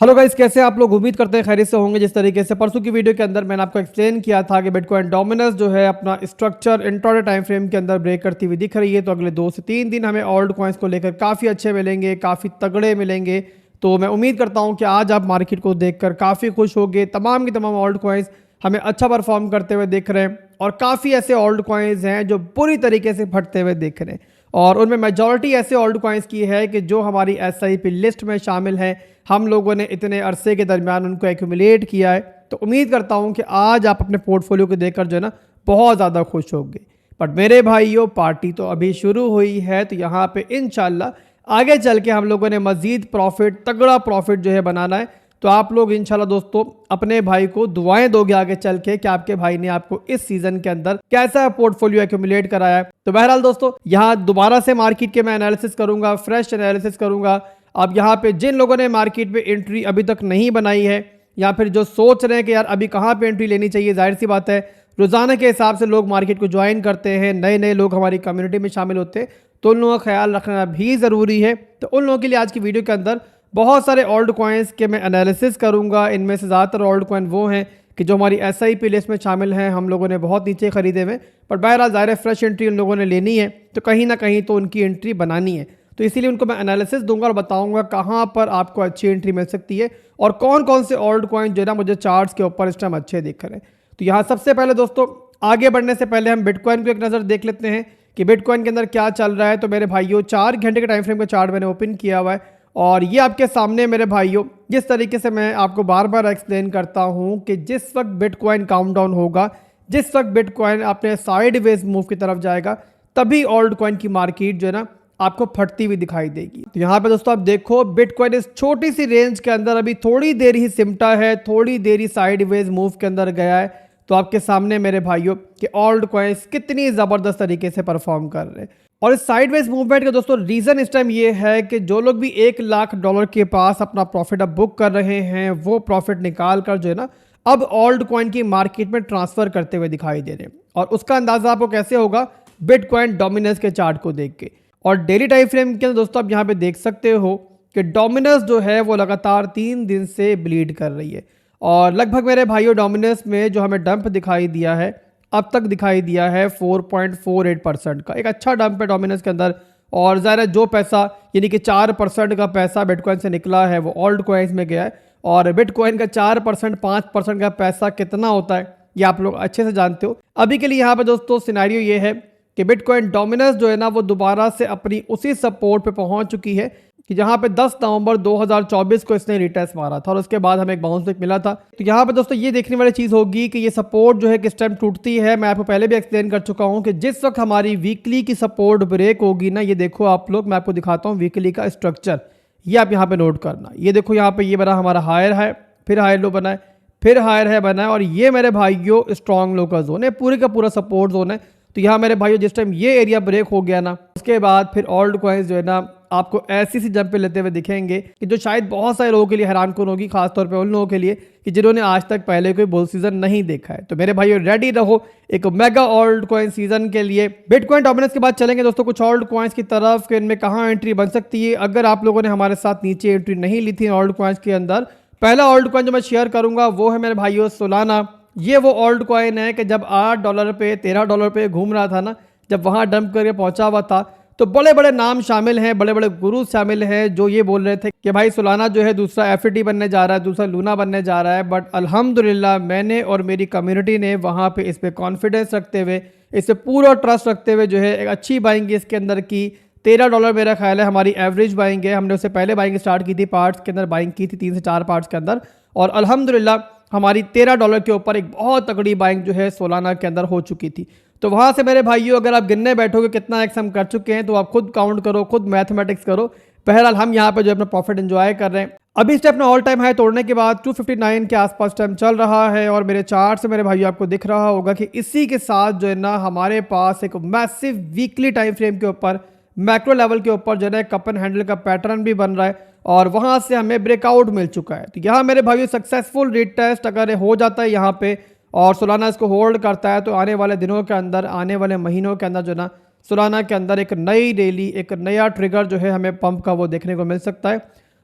Hello guys, कैसे आप लोग? उम्मीद करते हैं खैरियत से होंगे। जिस तरीके से परसों की वीडियो के अंदर मैंने आपको एक्सप्लेन किया था कि बिटकॉइन डोमिनस जो है अपना स्ट्रक्चर इंट्राडे टाइम फ्रेम के अंदर ब्रेक करती हुई दिख रही है। तो अगले 2 से 3 दिन हमें ऑल्ट कॉइन्स को लेकर काफ़ी अच्छे मिलेंगे, काफ़ी तगड़े मिलेंगे। तो मैं उम्मीद करता हूँ कि आज आप मार्केट को देखकर काफ़ी खुश होंगे। तमाम की तमाम ऑल्ट कॉइन्स हमें अच्छा परफॉर्म करते हुए दिख रहे हैं और काफ़ी ऐसे ऑल्ट कॉइन्स हैं जो बुरी तरीके से फटते हुए दिख रहे हैं। और उनमें मेजॉरिटी ऐसे ऑल्ट कॉइन्स की है कि जो हमारी एसआईपी लिस्ट में शामिल हैं। हम लोगों ने इतने अरसे के दरमियान उनको एक्यूमुलेट किया है। तो उम्मीद करता हूं कि आज आप अपने पोर्टफोलियो को देखकर जो है ना बहुत ज़्यादा खुश होंगे। बट मेरे भाइयों, पार्टी तो अभी शुरू हुई है। तो यहाँ पे इंशाल्लाह आगे चल के हम लोगों ने मज़ीद प्रॉफिट, तगड़ा प्रॉफिट जो है बनाना है। तो आप लोग इंशाल्लाह दोस्तों अपने भाई को दुआएं दोगे आगे चल के कि आपके भाई ने आपको इस सीजन के अंदर कैसा पोर्टफोलियो एक्यूमुलेट कराया है। तो बहरहाल दोस्तों, यहाँ दोबारा से मार्केट के मैं एनालिसिस करूंगा, फ्रेश एनालिसिस करूंगा। अब यहाँ पे जिन लोगों ने मार्केट में एंट्री अभी तक नहीं बनाई है या फिर जो सोच रहे हैं कि यार अभी कहाँ पे एंट्री लेनी चाहिए, जाहिर सी बात है रोजाना के हिसाब से लोग मार्केट को ज्वाइन करते हैं, नए नए लोग हमारी कम्युनिटी में शामिल होते हैं। तो उन लोगों का ख्याल रखना भी ज़रूरी है। तो उन लोगों के लिए आज की वीडियो के अंदर बहुत सारे ओल्ड कॉइन्स के मैं एनालिसिस करूंगा। इनमें से ज़्यादातर ओल्ड कॉइन वो हैं कि जो हमारी एसआईपी लिस्ट में शामिल हैं, हम लोगों ने बहुत नीचे खरीदे हुए। पर बहरहाल ज़ाहिर है फ्रेश एंट्री उन लोगों ने लेनी है, तो कहीं ना कहीं तो उनकी एंट्री बनानी है। तो इसीलिए उनको मैं एनालिसिस दूंगा और बताऊंगा कहाँ पर आपको अच्छी एंट्री मिल सकती है और कौन कौन से ओल्ड कॉइन जो है ना मुझे चार्ट्स के ऊपर इस टाइम अच्छे दिख रहे हैं। तो यहाँ सबसे पहले दोस्तों, आगे बढ़ने से पहले हम बिटकॉइन को एक नज़र देख लेते हैं कि बिटकॉइन के अंदर क्या चल रहा है। तो मेरे भाइयों, 4 घंटे के टाइम फ्रेम का चार्ट मैंने ओपन किया हुआ है और ये आपके सामने मेरे भाइयों, जिस तरीके से मैं आपको बार बार एक्सप्लेन करता हूँ कि जिस वक्त बिटकॉइन काउंटडाउन होगा, जिस वक्त बिटकॉइन अपने साइडवेज मूव की तरफ जाएगा, तभी ओल्ड कॉइन की मार्केट जो है ना आपको फटती हुई दिखाई देगी। तो यहाँ पे दोस्तों आप देखो, बिटकॉइन इस छोटी सी रेंज के अंदर अभी थोड़ी देर ही सिमटा है, थोड़ी देर ही साइडवेज मूव के अंदर गया है। तो आपके सामने मेरे भाइयों कि ओल्ड कॉइन्स कितनी ज़बरदस्त तरीके से परफॉर्म कर रहे हैं। और इस साइडवेज मूवमेंट का दोस्तों रीज़न इस टाइम ये है कि जो लोग भी $1 लाख के पास अपना प्रॉफिट अब बुक कर रहे हैं, वो प्रॉफिट निकाल कर जो है ना अब ओल्ड कॉइन की मार्केट में ट्रांसफ़र करते हुए दिखाई दे रहे हैं। और उसका अंदाज़ा आपको कैसे होगा? बिटकॉइन डोमिनेंस के चार्ट को देख के। और डेली टाइम फ्रेम के अंदर दोस्तों आप यहाँ पे देख सकते हो कि डोमिनेंस जो है वो लगातार 3 दिन से ब्लीड कर रही है। और लगभग मेरे भाइयों डोमिनेंस में जो हमें डंप दिखाई दिया है, अब तक दिखाई दिया है 4.48% का। एक अच्छा डंप है डोमिनेंस के अंदर। और ज़ाहिर जो पैसा यानी कि 4% का पैसा बिटकॉइन से निकला है वो ओल्ड कॉइन्स में गया है। और बिटकॉइन का 4%, 5% का पैसा कितना होता है ये आप लोग अच्छे से जानते हो। अभी के लिए यहाँ पे दोस्तों सिनेरियो ये है कि बिटकॉइन डोमिनेंस जो है ना वो दोबारा से अपनी उसी सपोर्ट पे पहुंच चुकी है कि जहां पे 10 नवंबर 2024 को इसने रिटेस्ट मारा था और उसके बाद हमें एक बाउंस बैक मिला था। तो यहाँ पे दोस्तों ये देखने वाली चीज़ होगी कि ये सपोर्ट जो है किस टाइम टूटती है। मैं आपको पहले भी एक्सप्लेन कर चुका हूँ कि जिस वक्त हमारी वीकली की सपोर्ट ब्रेक होगी ना, ये देखो आप लोग, मैं आपको दिखाता हूँ वीकली का स्ट्रक्चर। ये आप यहाँ पे नोट करना। ये देखो यहाँ पे ये बना हमारा हायर है, फिर हायर लो बना है, फिर हायर है बना है, और ये मेरे भाइयों स्ट्रॉन्ग लो का जोन है, पूरे का पूरा सपोर्ट जोन है। तो यहाँ मेरे भाइयों जिस टाइम ये एरिया ब्रेक हो गया ना, उसके बाद फिर ओल्ड कॉइन्स जो है ना आपको ऐसी सी जंप पे लेते हुए दिखेंगे कि जो शायद बहुत सारे लोगों के लिए हैरानकुन होगी, खासतौर पे उन लोगों के लिए कि जिन्होंने आज तक पहले कोई बुल सीजन नहीं देखा है। तो मेरे भाइयों रेडी रहो एक मेगा ओल्ड कॉइन सीजन के लिए। बिटकॉइन डोमिनेंस के बाद चलेंगे दोस्तों कुछ ओल्ड कॉइन्स की तरफ कि इनमें कहाँ एंट्री बन सकती है। अगर आप लोगों ने हमारे साथ नीचे एंट्री नहीं ली थी ओल्ड कॉइन्स के अंदर, पहला ओल्ड कॉइन जो मैं शेयर करूंगा वो है मेरे भाइयों सोलाना। ये वो ओल्ड कॉइन है कि जब $8 पे, $13 पे घूम रहा था ना, जब वहां डंप करके पहुंचा हुआ था, तो बड़े बड़े नाम शामिल हैं, बड़े बड़े गुरु शामिल हैं जो ये बोल रहे थे कि भाई सोलाना जो है दूसरा एफईटी बनने जा रहा है, दूसरा लूना बनने जा रहा है। बट अल्हम्दुलिल्लाह मैंने और मेरी कम्युनिटी ने वहाँ पे इस पर कॉन्फिडेंस रखते हुए, इस पर पूरा ट्रस्ट रखते हुए जो है एक अच्छी बाइंग इसके अंदर की। $13 मेरा ख्याल है हमारी एवरेज बाइंग है। हमने उससे पहले बाइंग स्टार्ट की थी, पार्ट्स के अंदर बाइंग की थी 3 से 4 पार्ट्स के अंदर, और अल्हम्दुलिल्लाह हमारी $13 के ऊपर एक बहुत तगड़ी बाइंग जो है सोलाना के अंदर हो चुकी थी। तो वहाँ से मेरे भाइयों अगर आप गिनने बैठोगे कितना एक्स हम कर चुके हैं, तो आप खुद काउंट करो, खुद मैथमेटिक्स करो। बहरहाल हम यहाँ पे जो अपना प्रॉफिट एंजॉय कर रहे हैं। अभी इस टाइम अपना ऑल टाइम हाई तोड़ने के बाद 259 के आसपास टाइम चल रहा है। और मेरे चार्ट से मेरे भाइयों आपको दिख रहा होगा कि इसी के साथ जो है ना हमारे पास एक मैसिव वीकली टाइम फ्रेम के ऊपर, मैक्रो लेवल के ऊपर जो है कप एंड हैंडल का पैटर्न भी बन रहा है और वहाँ से हमें ब्रेकआउट मिल चुका है। तो यहाँ मेरे भाइयों सक्सेसफुल रीटेस्ट अगर हो जाता है यहाँ पे और सोलाना इसको होल्ड करता है, तो आने वाले दिनों के अंदर, आने वाले महीनों के अंदर जो ना सोलाना के अंदर एक नई रैली, एक नया ट्रिगर जो है हमें पंप का वो देखने को मिल सकता है।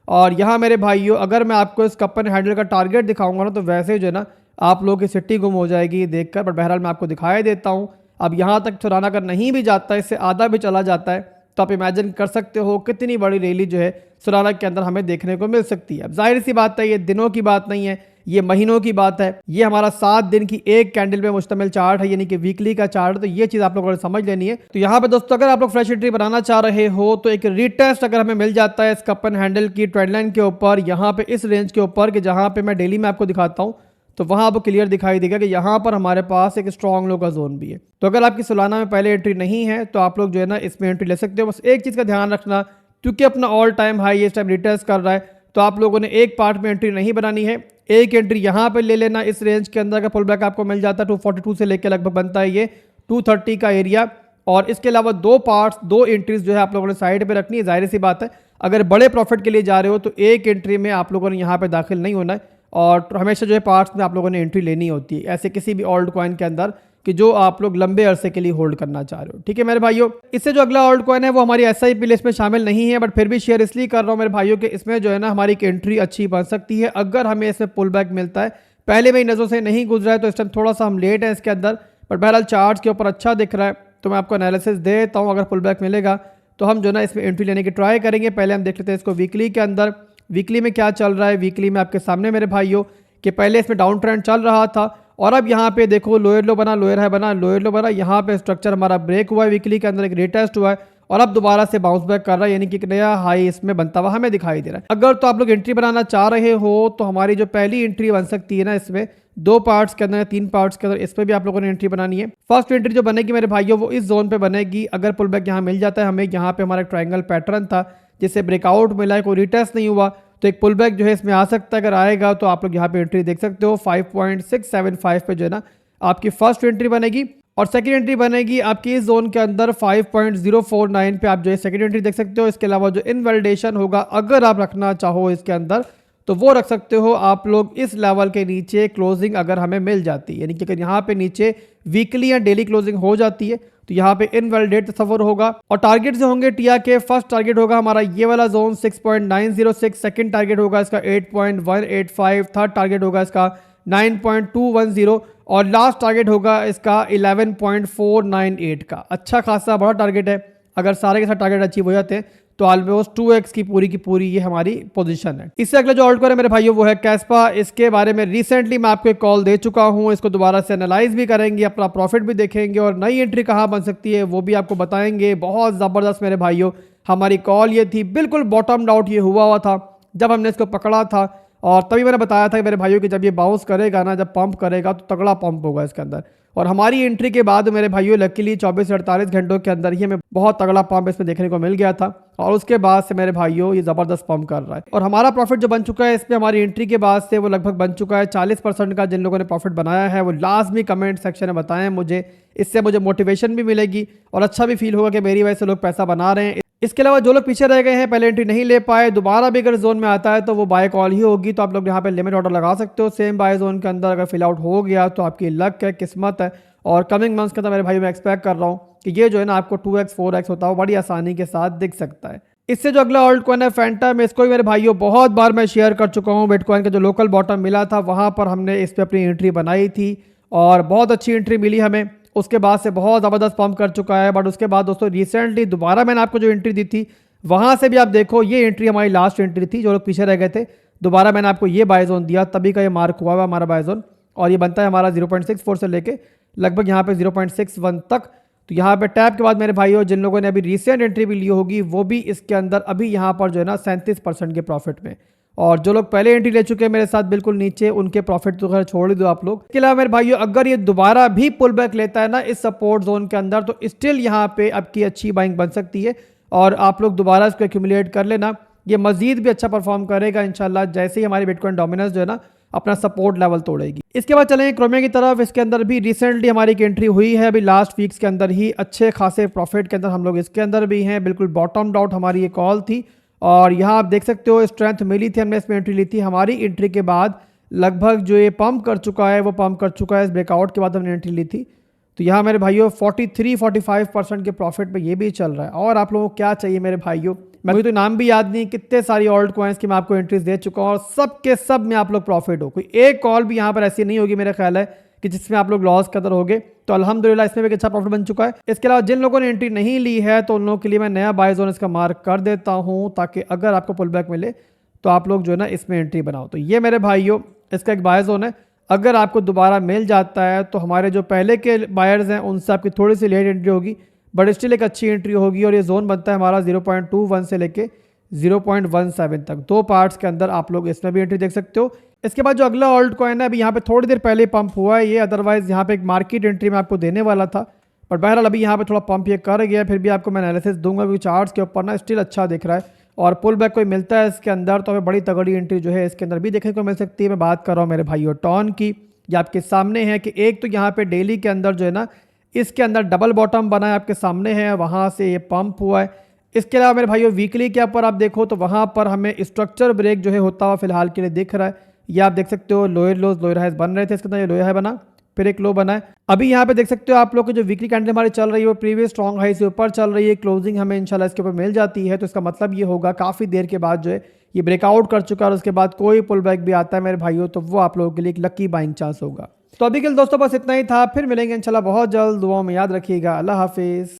और यहाँ मेरे भाइयों अगर मैं आपको इस कप एंड हैंडल का टारगेट दिखाऊंगा ना तो वैसे जो है ना आप लोगों की सिटी गुम हो जाएगी देखकर, बट बहरहाल मैं आपको दिखाई देता हूँ। अब यहाँ तक सुराना अगर नहीं भी जाता है, इससे आधा भी चला जाता है, तो आप इमेजिन कर सकते हो कितनी बड़ी रैली जो है सुराना के अंदर हमें देखने को मिल सकती है। अब जाहिर सी बात है ये दिनों की बात नहीं है, ये महीनों की बात है। ये हमारा 7 दिन की एक कैंडल पे मुश्तमिल चार्ट है, यानी कि वीकली का चार्ट। तो ये चीज़ आप लोगों को समझ लेनी है। तो यहाँ पे दोस्तों अगर आप लोग फ्रेश एंट्री बनाना चाह रहे हो तो एक रीटेस्ट अगर हमें मिल जाता है इस कप एंड हैंडल की ट्रेंड लाइन के ऊपर, यहाँ पे इस रेंज के ऊपर कि जहाँ पे मैं डेली में आपको दिखाता हूँ, तो वहाँ आपको क्लियर दिखाई देगा कि यहाँ पर हमारे पास एक स्ट्रॉन्ग लो का जोन भी है। तो अगर आपकी सालाना में पहले एंट्री नहीं है तो आप लोग जो है ना इसमें एंट्री ले सकते हो। बस एक चीज़ का ध्यान रखना, क्योंकि अपना ऑल टाइम हाई इस टाइम रिटेस्ट कर रहा है, तो आप लोगों ने एक पार्ट में एंट्री नहीं बनानी है। एक एंट्री यहाँ पे ले लेना इस रेंज के अंदर का पुल बैक आपको मिल जाता है 242 से लेकर लगभग बनता है ये 230 का एरिया। और इसके अलावा 2 पार्ट्स 2 एंट्रीज जो है आप लोगों ने साइड पे रखनी है। जाहिर सी बात है अगर बड़े प्रॉफिट के लिए जा रहे हो तो एक एंट्री में आप लोगों ने यहाँ पे दाखिल नहीं होना है, और हमेशा जो है पार्ट्स में आप लोगों ने एंट्री लेनी होती है ऐसे किसी भी ओल्ड कॉइन के अंदर कि जो आप लोग लंबे अरसे के लिए होल्ड करना चाह रहे हो। ठीक है मेरे भाइयों, इससे जो अगला ओल्ड कॉइन है वो हमारी SIP लिस्ट में शामिल नहीं है, बट फिर भी शेयर इसलिए कर रहा हूँ मेरे भाइयों कि इसमें जो है ना हमारी एक एंट्री अच्छी बन सकती है अगर हमें इसमें पुल बैक मिलता है। पहले मेरी नज़रों से नहीं गुजरा है तो इस टाइम थोड़ा सा हम लेट हैं इसके अंदर, बट बहरहाल चार्ट के ऊपर अच्छा दिख रहा है तो मैं आपको एनालिसिस दे देता हूँ। अगर पुल बैक मिलेगा तो हम जो ना इसमें एंट्री लेने की ट्राई करेंगे। पहले हम देख लेते हैं इसको वीकली के अंदर, वीकली में क्या चल रहा है। वीकली में आपके सामने मेरे भाइयों कि पहले इसमें डाउन ट्रेंड चल रहा था और अब यहाँ पे देखो लोअर लो बना, लोअर हाई बना, लोअर लो बना, यहाँ पे स्ट्रक्चर हमारा ब्रेक हुआ है, वीकली के अंदर एक रीटेस्ट हुआ है और अब दोबारा से बाउंस बैक कर रहा है, यानी कि एक नया हाई इसमें बनता हुआ हमें दिखाई दे रहा है। अगर तो आप लोग एंट्री बनाना चाह रहे हो तो हमारी जो पहली एंट्री बन सकती है ना इसमें 2 पार्ट्स के अंदर 3 पार्ट्स के अंदर, इस पर भी आप लोगों ने एंट्री बनानी है। फर्स्ट एंट्री जो बनेगी मेरे भाइयों वो इस जोन पे बनेगी। अगर पुल बैक यहाँ मिल जाता है हमें, यहाँ पे हमारा ट्रायंगल पैटर्न था जिससे ब्रेकआउट मिला है, कोई रिटेस्ट नहीं हुआ, तो एक पुल बैक जो है इसमें आ सकता है। अगर आएगा तो आप लोग यहाँ पे एंट्री देख सकते हो 5.675 पे जो है ना आपकी फर्स्ट एंट्री बनेगी और सेकंड एंट्री बनेगी आपकी इस जोन के अंदर 5.049 पे, आप जो है सेकंड एंट्री देख सकते हो। इसके अलावा जो इनवैलिडेशन होगा अगर आप रखना चाहो इसके अंदर तो वो रख सकते हो आप लोग इस लेवल के नीचे क्लोजिंग अगर हमें मिल जाती है, यानी कि अगर यहाँ पे नीचे वीकली या डेली क्लोजिंग हो जाती है तो यहाँ पे इनवैलिडेट तस्वर होगा। और टारगेट जो होंगे टिया के, फर्स्ट टारगेट होगा हमारा ये वाला जोन 6.906, सेकंड टारगेट होगा इसका 8.185, थर्ड टारगेट होगा इसका 9.210 और लास्ट टारगेट होगा इसका 11.498 का। अच्छा खासा बड़ा टारगेट है। अगर सारे के साथ टारगेट अचीव हो जाते हैं तो ऑलमोस्ट 2x की पूरी ये हमारी पोजीशन है। इससे अगला जो ऑल्ट कॉइन है मेरे भाइयों वो है कैस्पा। इसके बारे में रिसेंटली मैं आपको एक कॉल दे चुका हूं, इसको दोबारा से एनालाइज भी करेंगे, अपना प्रॉफिट भी देखेंगे और नई एंट्री कहां बन सकती है वो भी आपको बताएंगे। बहुत ज़बरदस्त मेरे भाइयों हमारी कॉल ये थी, बिल्कुल बॉटम आउट ये हुआ था जब हमने इसको पकड़ा था और तभी मैंने बताया था कि मेरे भाइयों कि जब ये बाउंस करेगा ना, जब पंप करेगा तो तगड़ा पंप होगा इसके अंदर। और हमारी एंट्री के बाद मेरे भाइयों लकीली 24 से 48 घंटों के अंदर ही हमें बहुत तगड़ा पंप इसमें देखने को मिल गया था और उसके बाद से मेरे भाइयों ये ज़बरदस्त पंप कर रहा है। और हमारा प्रॉफिट जो बन चुका है इसमें हमारी एंट्री के बाद से वो लगभग बन चुका है 40% का। जिन लोगों ने प्रॉफिट बनाया है वो लाजमी कमेंट सेक्शन में बताएं मुझे, इससे मुझे मोटिवेशन भी मिलेगी और अच्छा भी फील होगा कि मेरी वजह से लोग पैसा बना रहे हैं। इसके अलावा जो लोग पीछे रह गए हैं, पहले एंट्री नहीं ले पाए, दोबारा भी अगर जोन में आता है तो वो बाय कॉल ही होगी, तो आप लोग यहाँ पे लिमिट ऑर्डर लगा सकते हो सेम बाय जोन के अंदर। अगर फिल आउट हो गया तो आपकी लक है, किस्मत है और कमिंग मंथ्स के अंदर मेरे भाई मैं एक्सपेक्ट कर रहा हूँ कि ये जो है ना आपको 2x 4x होता है बड़ी आसानी के साथ दिख सकता है। इससे जो अगला ऑल्ट कॉइन है फैंटम, इसको भी मेरे भाइयों बहुत बार मैं शेयर कर चुका हूँ। बिटकॉइन का जो लोकल बॉटम मिला था वहाँ पर हमने इस पर अपनी एंट्री बनाई थी और बहुत अच्छी एंट्री मिली हमें। उसके बाद से बहुत ज़बरदस्त पंप कर चुका है। बट उसके बाद दोस्तों रिसेंटली दोबारा मैंने आपको जो एंट्री दी थी वहाँ से भी आप देखो ये एंट्री हमारी लास्ट एंट्री थी। जो लोग पीछे रह गए थे दोबारा मैंने आपको ये बाय जोन दिया, तभी का ये मार्क हुआ है हमारा बाय जोन और ये बनता है हमारा 0.64 से लेके लगभग यहाँ पे 0.61 तक। तो यहाँ पे टैप के बाद मेरे भाइयों जिन लोगों ने अभी रिसेंट एंट्री भी ली होगी वो भी इसके अंदर अभी यहाँ पर जो है ना 37% के प्रॉफिट में, और जो लोग पहले एंट्री ले चुके हैं मेरे साथ बिल्कुल नीचे उनके प्रॉफिट तो खैर छोड़ ही दो आप लोग। इसके अलावा मेरे भाइयों अगर ये दोबारा भी पुल बैक लेता है ना इस सपोर्ट जोन के अंदर तो स्टिल यहाँ पे आपकी अच्छी बाइंग बन सकती है और आप लोग दोबारा इसको एक्यूमुलेट कर लेना। ये मजीद भी अच्छा परफॉर्म करेगा इंशाल्लाह जैसे ही हमारी बिटकॉइन डोमिनेंस जो है ना अपना सपोर्ट लेवल तोड़ेगी। इसके बाद चलेंगे क्रोमिया की तरफ। इसके अंदर भी रिसेंटली हमारी एक एंट्री हुई है अभी लास्ट वीक्स के अंदर ही, अच्छे खासे प्रॉफिट के अंदर हम लोग इसके अंदर भी हैं। बिल्कुल बॉटम आउट हमारी ये कॉल थी और यहाँ आप देख सकते हो स्ट्रेंथ मिली थी, हमने इसमें एंट्री ली थी। हमारी एंट्री के बाद लगभग जो ये पंप कर चुका है वो पंप कर चुका है, इस ब्रेकआउट के बाद हमने एंट्री ली थी। तो यहाँ मेरे भाइयों 43-45% के प्रॉफिट पे ये भी चल रहा है। और आप लोगों को क्या चाहिए मेरे भाइयों, मुझे तो नाम भी याद नहीं कितने सारी ऑल्ट कॉइन्स की मैं आपको एंट्रीज दे चुका हूँ और सब के सब में आप लोग प्रॉफिट हो। कोई एक कॉल भी यहाँ पर ऐसी नहीं होगी मेरा ख्याल है कि जिसमें आप लोग लॉस कदर होगे। तो अल्हम्दुलिल्लाह इसमें भी एक अच्छा प्रॉफिट बन चुका है। इसके अलावा जिन लोगों ने एंट्री नहीं ली है तो उन लोगों के लिए मैं नया बाय जोन इसका मार्क कर देता हूँ, ताकि अगर आपको पुल बैक मिले तो आप लोग जो है ना इसमें एंट्री बनाओ। तो ये मेरे भाइयों इसका एक बाय जोन है। अगर आपको दोबारा मिल जाता है तो हमारे जो पहले के बायर्स हैं उनसे आपकी थोड़ी सी लेट एंट्री होगी, बट स्टिल एक अच्छी एंट्री होगी। और ये जोन बनता है हमारा 0.21 से लेके 0.17 तक, 2 पार्ट्स के अंदर आप लोग इसमें भी एंट्री देख सकते हो। इसके बाद जो अगला ऑल्ट कॉइन है, अभी यहाँ पे थोड़ी देर पहले पंप हुआ है ये, अदरवाइज यहाँ पे एक मार्केट एंट्री मैं आपको देने वाला था, बट बहरहाल अभी यहाँ पे थोड़ा पंप ये कर गया। फिर भी आपको मैं एनालिसिस दूंगा क्योंकि चार्ट्स के ऊपर ना स्टिल अच्छा दिख रहा है और पुल बैक कोई मिलता है इसके अंदर तो हमें बड़ी तगड़ी एंट्री जो है इसके अंदर भी देखने को मिल सकती है। मैं बात कर रहा हूँ मेरे भाइयों टॉन की। ये आपके सामने है कि एक तो यहाँ पे डेली के अंदर जो है ना इसके अंदर डबल बॉटम बना है, आपके सामने है, वहाँ से ये पंप हुआ है। इसके अलावा मेरे भाइयों वीकली के ऊपर आप देखो तो वहाँ पर हमें स्ट्रक्चर ब्रेक जो है होता हुआ फिलहाल के लिए दिख रहा है। ये आप देख सकते हो लोअर लोज लोअर हाइज बन रहे थे, इसके अंदर ये लोअर हाई बना, फिर एक लो बना है। अभी यहाँ पे देख सकते हो आप लोग को जो वीकली कैंडल हमारी चल रही है वो प्रीवियस स्ट्रॉन्ग हाई से ऊपर चल रही है। क्लोजिंग हमें इंशाल्लाह इसके ऊपर मिल जाती है तो इसका मतलब ये होगा काफ़ी देर के बाद जो है ये ब्रेकआउट कर चुका है और उसके बाद कोई पुल बैक भी आता है मेरे भाइयों तो वो आप लोगों के लिए एक लकी बाइंग चांस होगा। तो अभी के लिए दोस्तों बस इतना ही था, फिर मिलेंगे इंशाल्लाह बहुत जल्द। दुआओं में याद रखिएगा। अल्लाह हाफिज़।